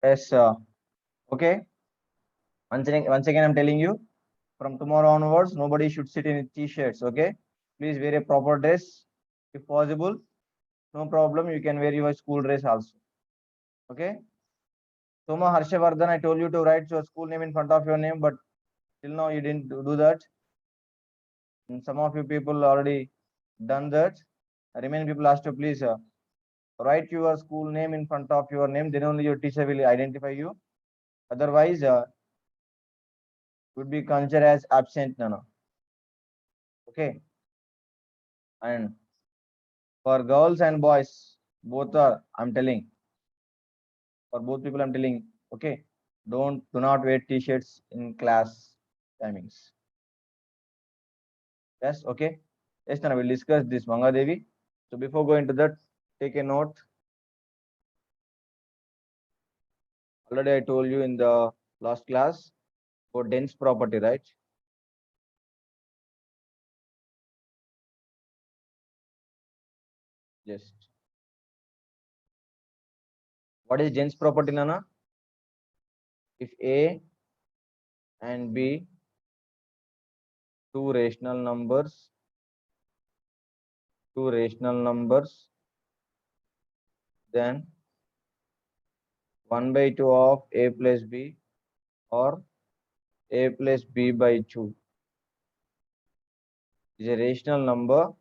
Yes, okay. Once again, I'm telling you, from tomorrow onwards, nobody should sit in t-shirts. Okay, please wear a proper dress if possible. No problem. You can wear your school dress also. Okay. Soma Harshavardhan, I told you to write your school name in front of your name, but till now you didn't do that. And some of you people already done that. Remaining people asked to please write your school name in front of your name. Then only your teacher will identify you. Otherwise, would be considered as absent. No. Okay. And for girls and boys, both are. I'm telling for both people. I'm telling. Okay. Do not wear t-shirts in class timings. Yes. Okay. Yes. Now we'll discuss this Manga Devi. So before going to that, take a note. Already I told you in the last class for dense property, right? Just what is dense property, Nana? If A and B, two rational numbers, then 1 by 2 of A plus B or A plus B by 2 is a rational number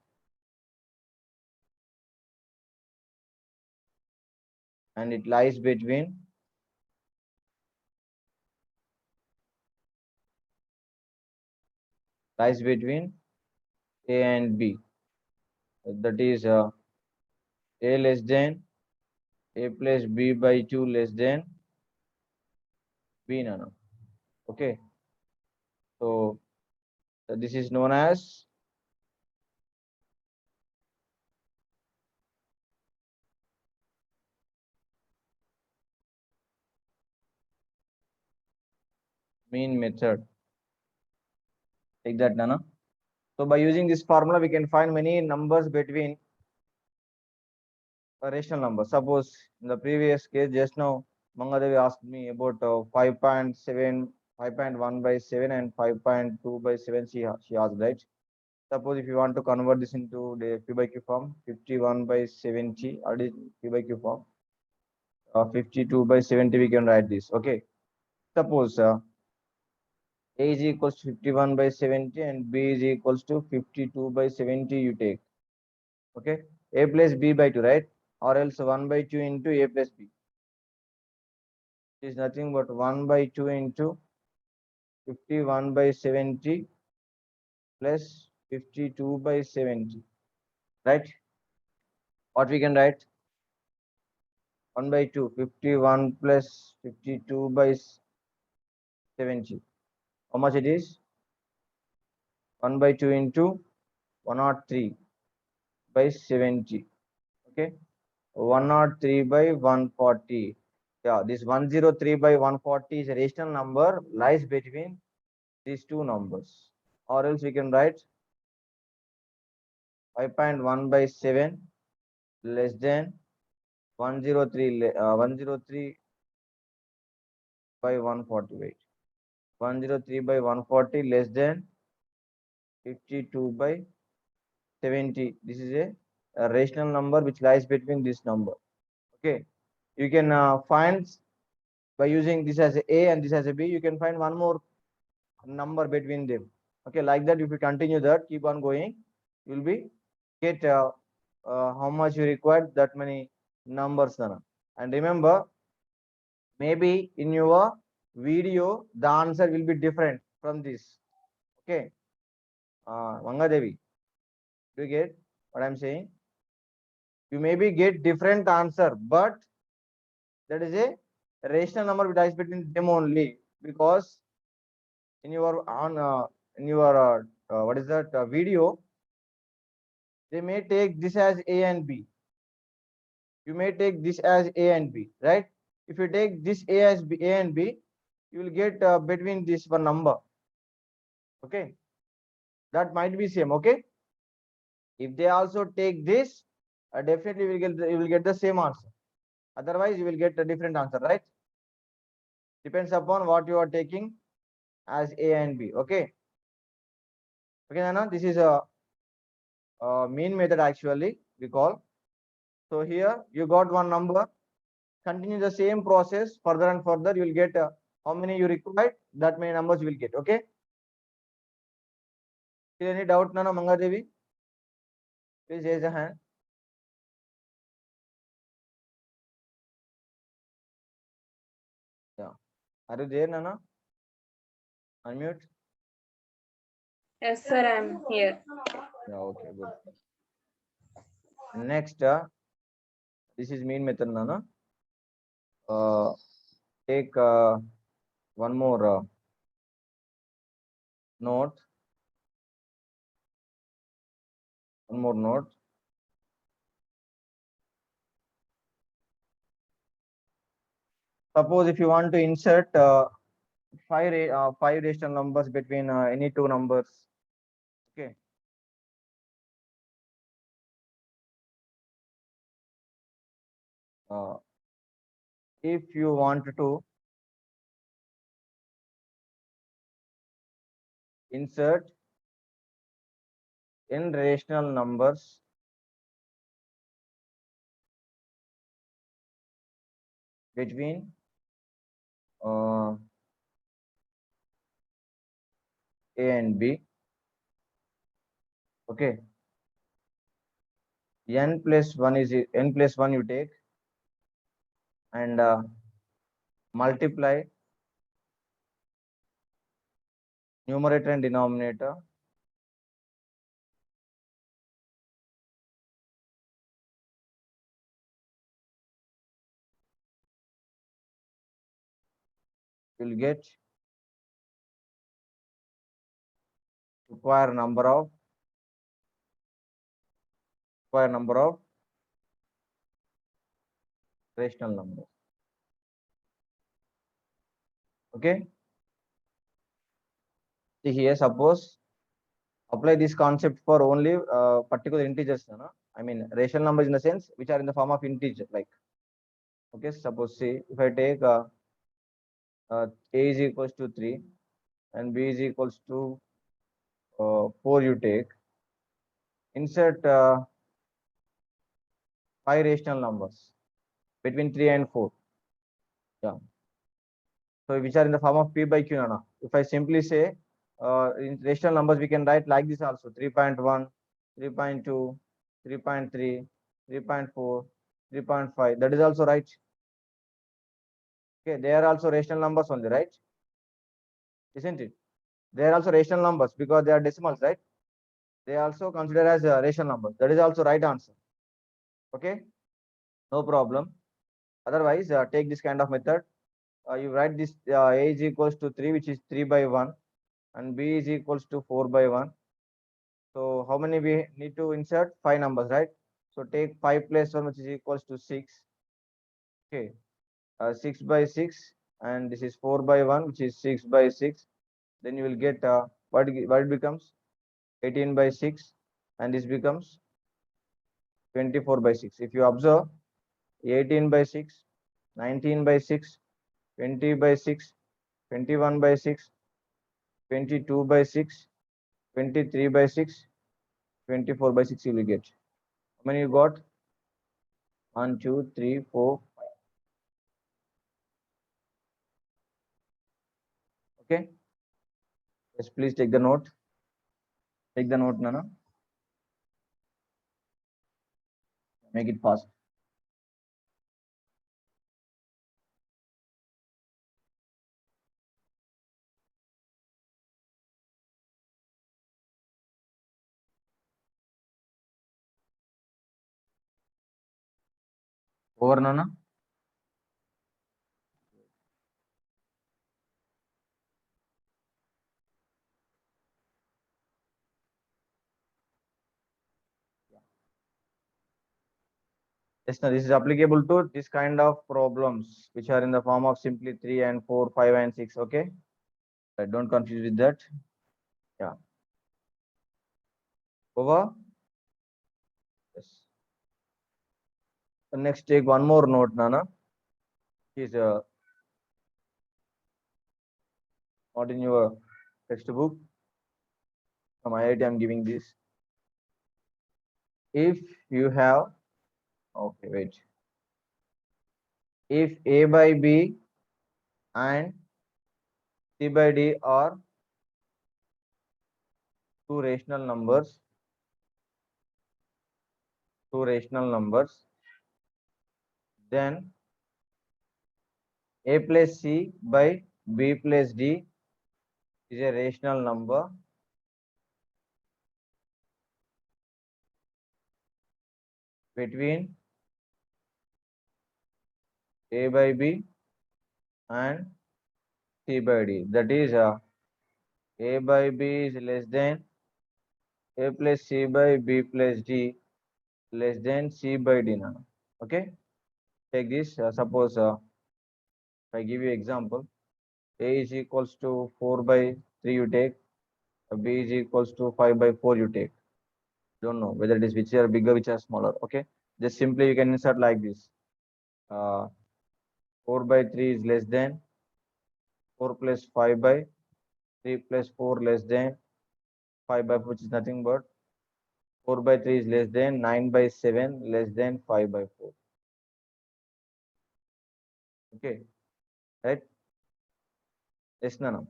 and it lies between A and B. That is A less than A plus B by 2 less than B, Nana. Okay. So this is known as mean method. Take that, Nana. So by using this formula, we can find many numbers between a rational number. Suppose in the previous case, just now, Mangadevi asked me about 5.7, 5.1 by 7 and 5.2 by 7. She asked, right? Suppose if you want to convert this into the P by Q form, 51 by 70, already P by Q form. 52 by 70, we can write this. Okay. Suppose A is equals to 51 by 70 and B is equals to 52 by 70 you take. Okay. A plus B by 2, right? Or else 1 by 2 into A plus B. It is nothing but 1 by 2 into 51 by 70 plus 52 by 70. Right? What we can write? 1 by 2, 51 plus 52 by 70. How much it is? 1 by 2 into 103 by 70. Okay. 103 by 140. Yeah, this 103 by 140 is a rational number, lies between these two numbers. Or else we can write 5.1 by 7 less than 103 by 140. Wait. 103 by 140 less than 52 by 70. This is a rational number which lies between this number. Okay. You can find by using this as a and this as a B, you can find one more number between them. Okay, like that, if you continue that, keep on going, you will be get how much you require, that many numbers. And remember, maybe in your video, the answer will be different from this. Okay, Manga Devi, do you get what I'm saying? You maybe get different answer, but that is a rational number which lies between them only, because in your what is that video, they may take this as A and B. You may take this as A and B, right? If you take this A as B, A and B, you will get between this one number. Okay, that might be same. Okay, if they also take this, definitely you will get the same answer. Otherwise, you will get a different answer, right? Depends upon what you are taking as A and B. Okay. Okay, Nana, this is a mean method actually we call. So here you got one number. Continue the same process further and further. You will get how many you required. That many numbers you will get. Okay. Any doubt, Nana Mangadevi? Please raise a hand. Yeah. Are you there, Nana? Unmute. Yes, sir, I'm here. Yeah. Okay. Good. Next, this is mean method, Nana. Take one more note. One more note. Suppose if you want to insert five rational numbers between any two numbers. Okay. If you want to insert in rational numbers between A and B. Okay. N plus one you take and multiply numerator and denominator. You'll get square number of rational numbers. Okay. See here, suppose apply this concept for only particular integers. No? I mean rational numbers in the sense which are in the form of integer. Like, okay, suppose see if I take A is equals to 3 and B is equals to 4, you take insert five rational numbers between 3 and 4. Yeah. So which are in the form of P by Q. Nana. If I simply say in rational numbers, we can write like this also: 3.1, 3.2, 3.3, 3.4, 3.5. That is also right. Okay, they are also rational numbers only, right? Isn't it? They are also rational numbers because they are decimals, right? They are also considered as rational numbers. That is also right answer. Okay, no problem. Otherwise, take this kind of method. You write this A is equals to 3, which is 3 by 1, and B is equals to 4 by 1. So how many we need to insert? Five numbers, right? So take 5 plus 1, which is equals to 6. Okay, 6 by 6, and this is 4 by 1, which is 6 by 6. Then you will get what it becomes? 18 by 6, and this becomes 24 by 6. If you observe, 18 by 6, 19 by 6, 20 by 6, 21 by 6, 22 by 6, 23 by 6, 24 by 6 you will get. How many you got? 1, 2, 3, 4, 5. Okay. Yes, please take the note. Take the note, Nana. Make it fast. Over, Nana. Yes, now this is applicable to this kind of problems which are in the form of simply 3 and 4, 5 and 6. Okay. Don't confuse with that. Yeah. Over. Yes. So next, take one more note, Nana. Is not in your textbook. From IIT, I'm giving this. If you have, okay, wait. If A by B and C by D are two rational numbers, then A plus C by B plus D is a rational number between A by B and C by D. That is, A by B is less than A plus C by B plus D less than C by D. Now, okay, take this. Suppose if I give you example, A is equals to 4 by 3 you take, B is equals to 5 by 4 you take. Don't know whether it is which are bigger, which are smaller. Okay, just simply you can insert like this. Uh, 4 by 3 is less than 4 plus 5 by 3 plus 4 less than 5 by 4, which is nothing but 4 by 3 is less than 9 by 7 less than 5 by 4. Okay, right? Yes, no, no.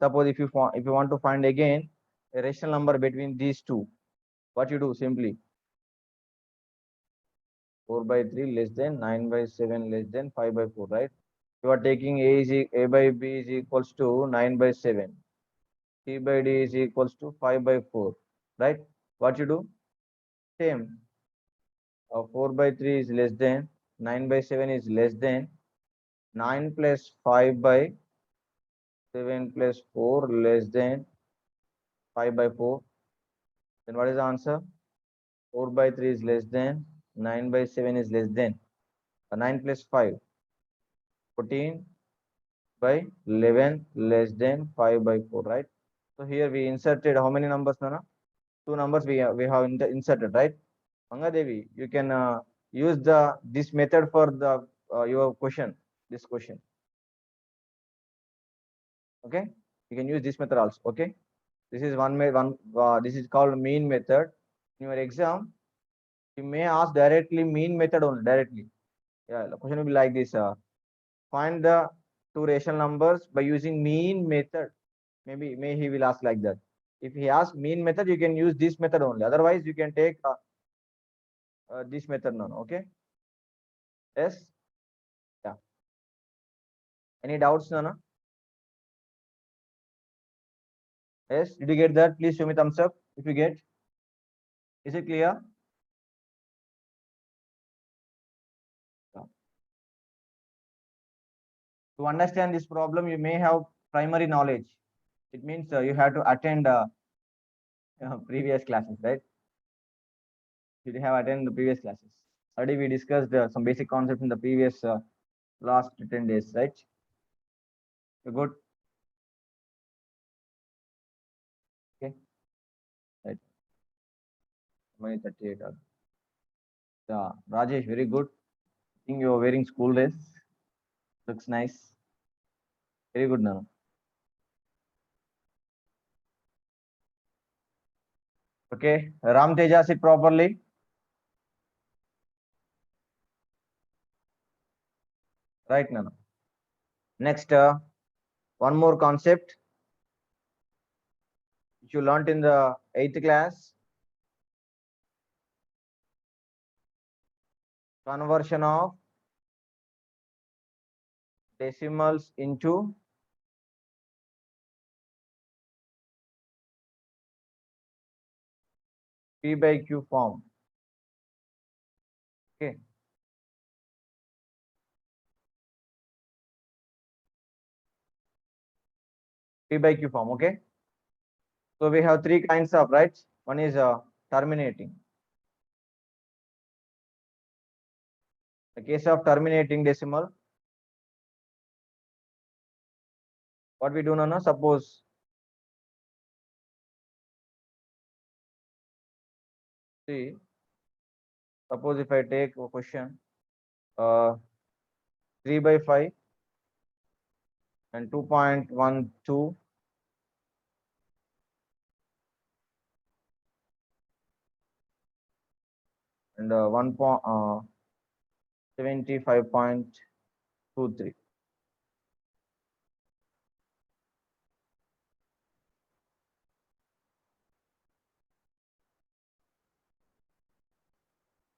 Suppose if you want to find again a rational number between these two, what you do simply 4 by 3 less than 9 by 7 less than 5 by 4, right? You are taking A by B is equals to 9 by 7. C by D is equals to 5 by 4, right? What you do? Same. 4 by 3 is less than 9 by 7 is less than 9 plus 5 by 7 plus 4 less than 5 by 4. Then what is the answer? 4 by 3 is less than 9 by 7 is less than 9 plus 5, 14 by 11 less than 5 by 4, right? So here we inserted how many numbers, Nana? Two numbers we have inserted, right? Mangadevi, you can use this method for the your question, this question. Okay, you can use this method also. Okay, this is this is called mean method. In your exam, you may ask directly mean method only directly. Yeah, the question will be like this: find the two rational numbers by using mean method. May he will ask like that. If he asks mean method, you can use this method only. Otherwise, you can take this method now. Okay. Yes. Yeah. Any doubts, Nana? Yes. Did you get that? Please show me thumbs up if you get. Is it clear? Yeah. To understand this problem, you may have primary knowledge. It means you have to attend previous classes, right? You have attended the previous classes. Already we discussed some basic concepts in the previous last 10 days, right? You good? Okay. Right. 38. Yeah. Rajesh, very good. I think you are wearing school dress. Looks nice. Very good now. Okay. Ram Teja, sit properly. Right now. Next, one more concept which you learnt in the 8th class. Conversion of decimals into P by Q form. Okay. P by Q form. Okay. So we have three kinds of, right? One is terminating. The case of terminating decimal, what we do now, suppose see, suppose if I take a question, 3 by 5 and 2.12 and 1.75.23.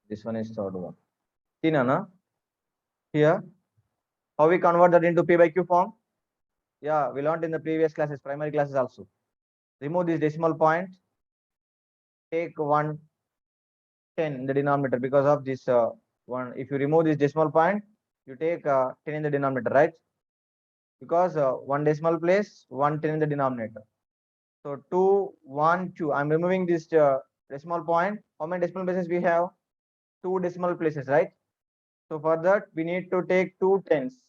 This one is third one. See, Nana, here, how we convert that into P by Q form? Yeah, we learned in the previous classes, primary classes also. Remove this decimal point, take 110 in the denominator because of this one. If you remove this decimal point, you take 10 in the denominator, right? Because one decimal place, 110 in the denominator. So 2, 1, 2. I'm removing this decimal point. How many decimal places we have? 2 decimal places, right? So for that, we need to take 2 tens.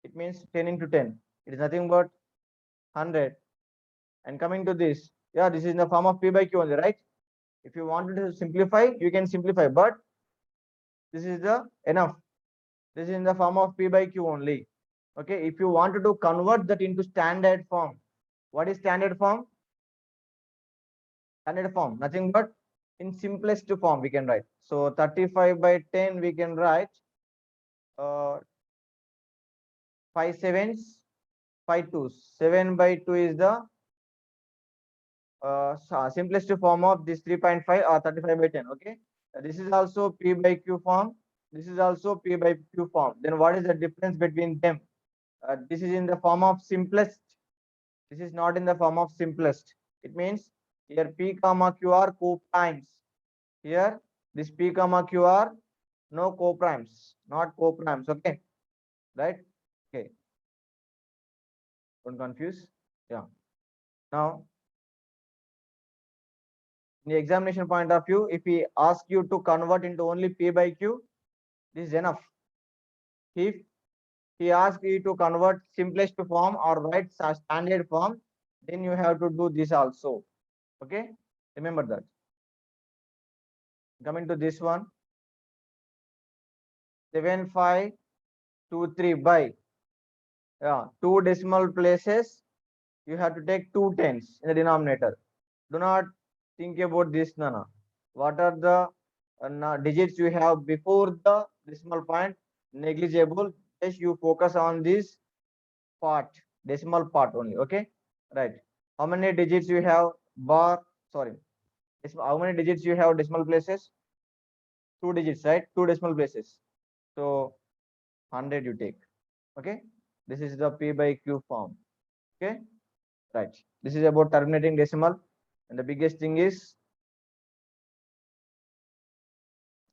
It means 10 into 10. It is nothing but 100. And coming to this, yeah, this is in the form of P by Q only, right? If you wanted to simplify, you can simplify, but this is the enough. This is in the form of P by Q only. Okay, if you wanted to convert that into standard form, what is standard form? Standard form, nothing but in simplest form we can write. So 35 by 10 we can write 5 sevens, 5 twos. 7 by 2 is the simplest form of this 3.5 or 35 by 10. Okay, this is also P by Q form. This is also P by Q form. Then what is the difference between them? This is in the form of simplest. This is not in the form of simplest. It means here P comma Q are co-primes. Here this P comma Q are no co-primes, not co-primes. Okay, right? Okay, don't confuse. Yeah. Now, in the examination point of view, if we ask you to convert into only P by Q, this is enough. If he asks you to convert simplest form or write standard form, then you have to do this also. Okay, remember that. Coming to this one, 7523 by, yeah, 2 decimal places. You have to take 2 tens in the denominator. Do not think about this, Nana. What are the digits you have before the decimal point? Negligible. Just you focus on this part, decimal part only. Okay, right. How many digits you have? Bar. Sorry. How many digits you have decimal places? 2 digits, right? 2 decimal places. So 100 you take. Okay. This is the P by Q form. Okay. Right. This is about terminating decimal. And the biggest thing is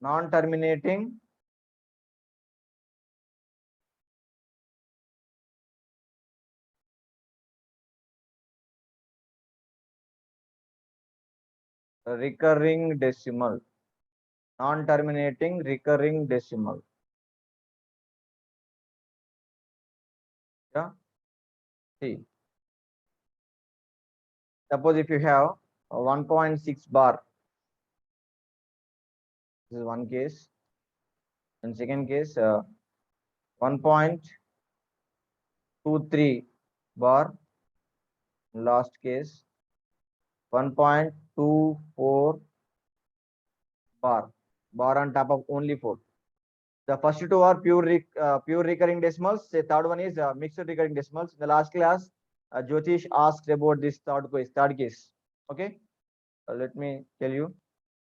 non-terminating recurring decimal. Non-terminating recurring decimal. Yeah. See. Suppose if you have a 1.6 bar, this is one case, and second case 1.23 bar, last case 1.24 bar on top of only 4. The first two are pure recurring decimals. The third one is mixed recurring decimals. In the last class, Jyotish asked about this third case. Okay, let me tell you.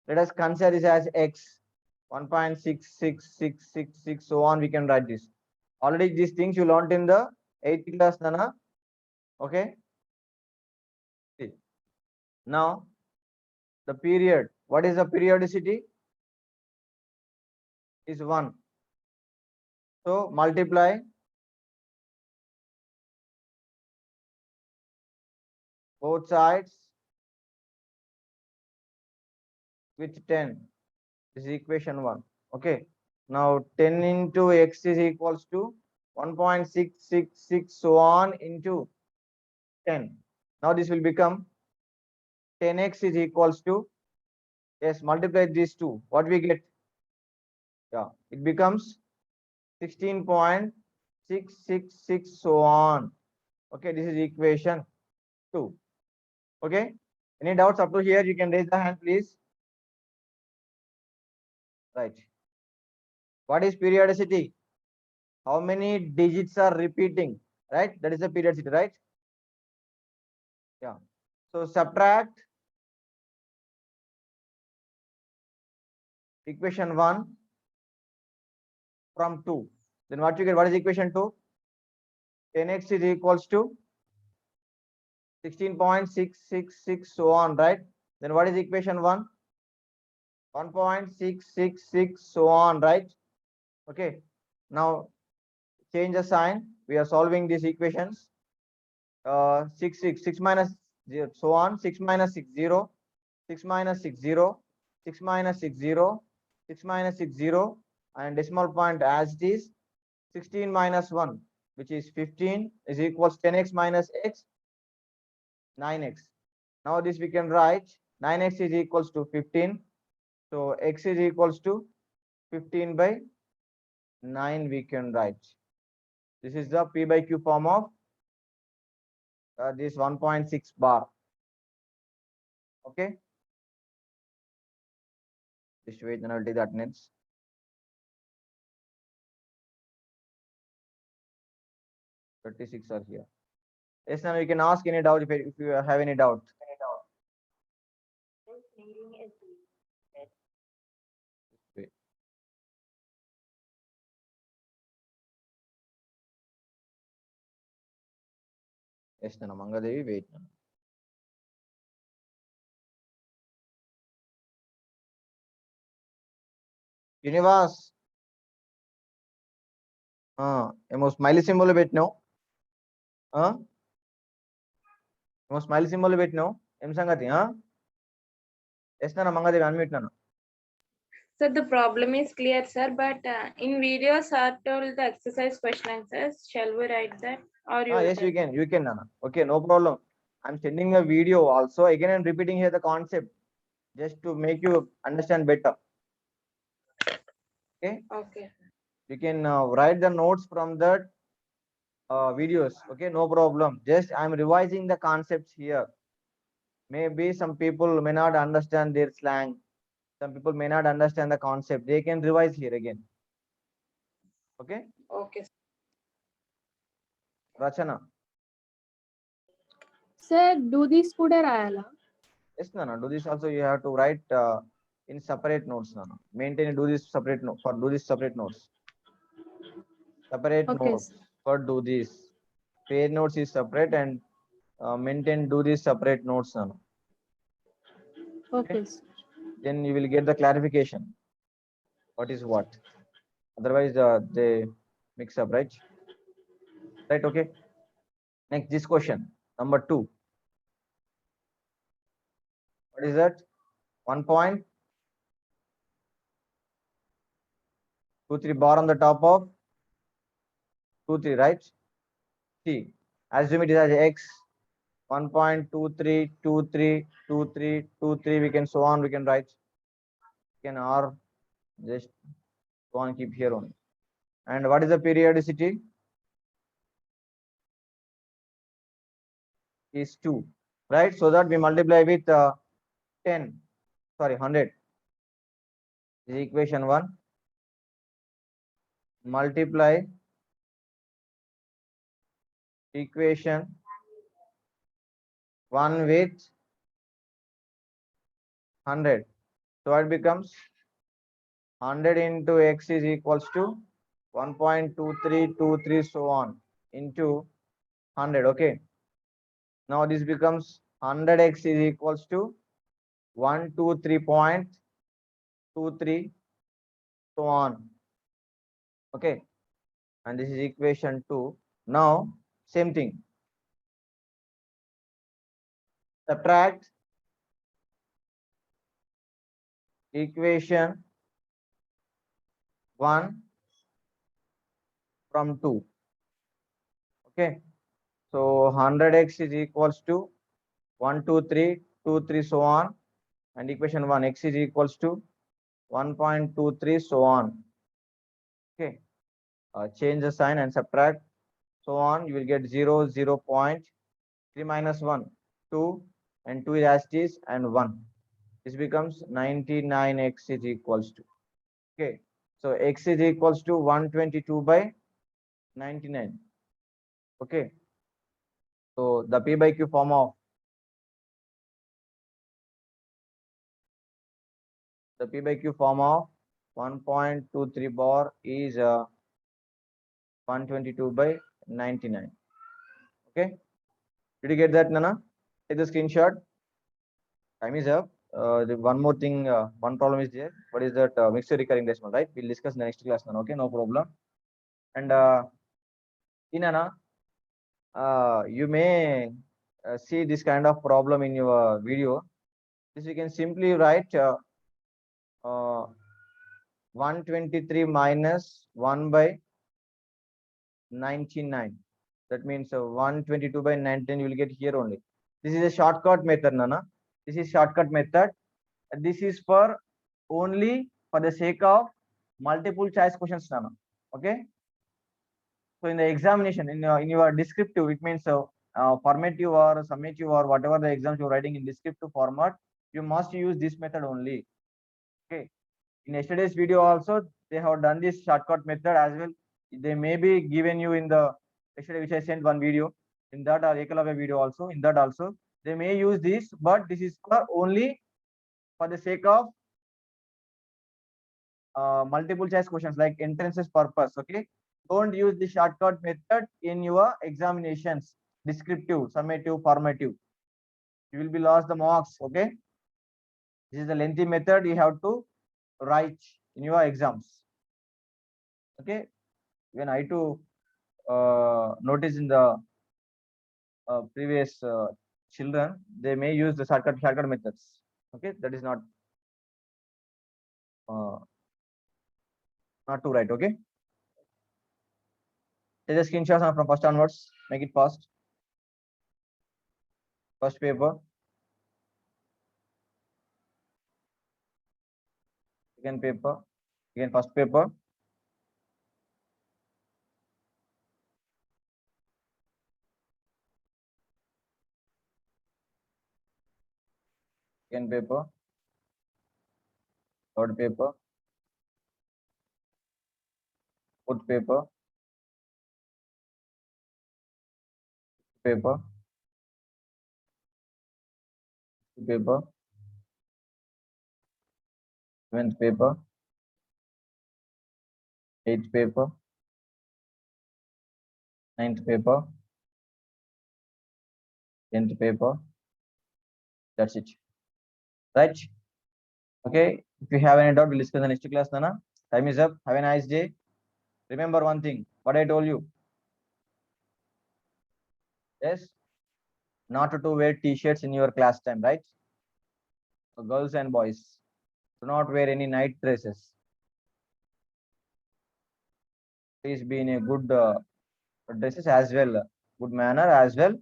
Let us consider this as x 1.66666 so on. We can write this. Already these things you learned in the 8th class, Nana. Okay. See. Now the period. What is the periodicity? Is 1. So multiply both sides with 10. This is equation 1. Okay. Now 10 into x is equals to 1.666 so on into 10. Now this will become 10x is equals to, yes, multiply these two. What we get? Yeah, it becomes 16.666 so on. Okay, this is equation 2. Okay, any doubts up to here? You can raise the hand, please. Right. What is periodicity? How many digits are repeating? Right, that is the periodicity, right? Yeah. So subtract equation 1 from 2. Then what you get? What is equation 2? 10x is equals to 16.666, so on, right? Then what is equation 1? 1.666, so on, right? Okay. Now change the sign. We are solving these equations. 6 minus 0, so on. 6 minus 6, 0. 6 minus 6, 0. 6 minus 6, 0. 6 minus 6, 0. And decimal point as it is. 16 minus 1, which is 15, is equals 10x minus x, 9x. Now this we can write 9x is equals to 15. So x is equals to 15 by 9 we can write. This is the P by Q form of this 1.6 bar. Okay. Just wait, then I'll take the attendance. Thirty-six are here. Yes, now you can ask any doubt if you have any doubt. Wait. Yes, Nana Mangadevi, wait. Nana. Univas. ఏమో smiley symbol పెట్టినావు ఏమో smiley symbol పెట్టినావు ఏం సంగతి yes నాన్న మంగదేవి unmute నాన్న. Sir, the problem is clear, sir, but in video, sir told the exercise question answers. Shall we write that? Or you? Yes, you can Nana. Okay, no problem. I'm sending a video also. Again, I'm repeating here the concept just to make you understand better. Okay. Okay. You can write the notes from that videos. Okay, no problem. Just I'm revising the concepts here. Maybe some people may not understand their slang. Some people may not understand the concept. They can revise here again. Okay. Okay. Rachana. Sir, do this kuda rayala? Yes, Nana. Do this also. You have to write in separate notes, Nana. Maintain do this separate note for do this separate notes. Separate Okay, notes sir. for do this. Pair notes is separate and maintain do this separate notes, Nana. Okay, sir. Then you will get the clarification. What is what? Otherwise, they mix up, right? Right. Okay. Next, this question number 2. What is that? 1.23 bar on the top of 23, right? See, assume it is as x 1.23232323. We can so on. We can write. We can r just go on keep here only. And what is the periodicity? Is 2, right? So that we multiply with 10, sorry, 100. This is equation 1. Multiply equation 1 with 100. So it becomes 100 into x is equals to 1.2323, so on, into 100. Okay. Now this becomes 100x is equals to 123.23, so on. Okay. And this is equation 2. Now same thing. Subtract equation 1 from 2. Okay. So 100x is equals to 12323, so on. And equation 1, x is equals to 1.23, so on. Okay. Change the sign and subtract so on, you will get 0, 0.3 minus 1, 2, and 2 is as it is, and 1. This becomes 99x is equals to. Okay. So x is equals to 122 by 99. Okay. So the P by Q form of the P by Q form of 1.23 bar is 122 by 99. Okay. Did you get that, Nana? Take the screenshot. Time is up. One more thing, one problem is there. What is that? Mixed recurring decimal, right? We'll discuss in the next class, Nana. Okay, no problem. And Nana, you may see this kind of problem in your video. This you can simply write 123 minus 1 by 99. That means 122 by 19 you will get here only. This is a shortcut method, Nana. This is shortcut method. This is for only for the sake of multiple choice questions, Nana. Okay. So in the examination, in your descriptive, it means formative or summative or whatever the exams you're writing in descriptive format, you must use this method only. Okay. In yesterday's video also, they have done this shortcut method as well. They may be given you in the yesterday, which I sent one video. In that or Ekalavya video also, in that also, they may use this, but this is for only for the sake of multiple choice questions like entrances purpose. Okay. Don't use the shortcut method in your examinations, descriptive, summative, formative. You will be lost the marks. Okay. This is the lengthy method you have to write in your exams. Okay. When I too notice in the previous children, they may use the shortcut methods. Okay. That is not to write. Okay. Take the screenshots from first onwards. Make it fast. First paper. Second paper. Again, first paper. Second paper. Third paper. Fourth paper. Paper. Paper. Seventh paper. Eighth paper. Ninth paper. 10th paper. That's it. Right? Okay. If you have any doubt, we'll discuss in the next class, Nana. Time is up. Have a nice day. Remember one thing, what I told you. Yes. Not to wear t-shirts in your class time, right? So girls and boys, do not wear any night dresses. Please be in a good dresses as well, good manner as well.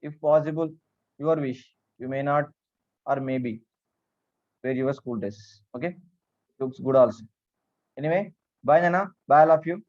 If possible, your wish. You may not or maybe wear your school dress. Okay, looks good also. Anyway, bye Nana. Bye all of you.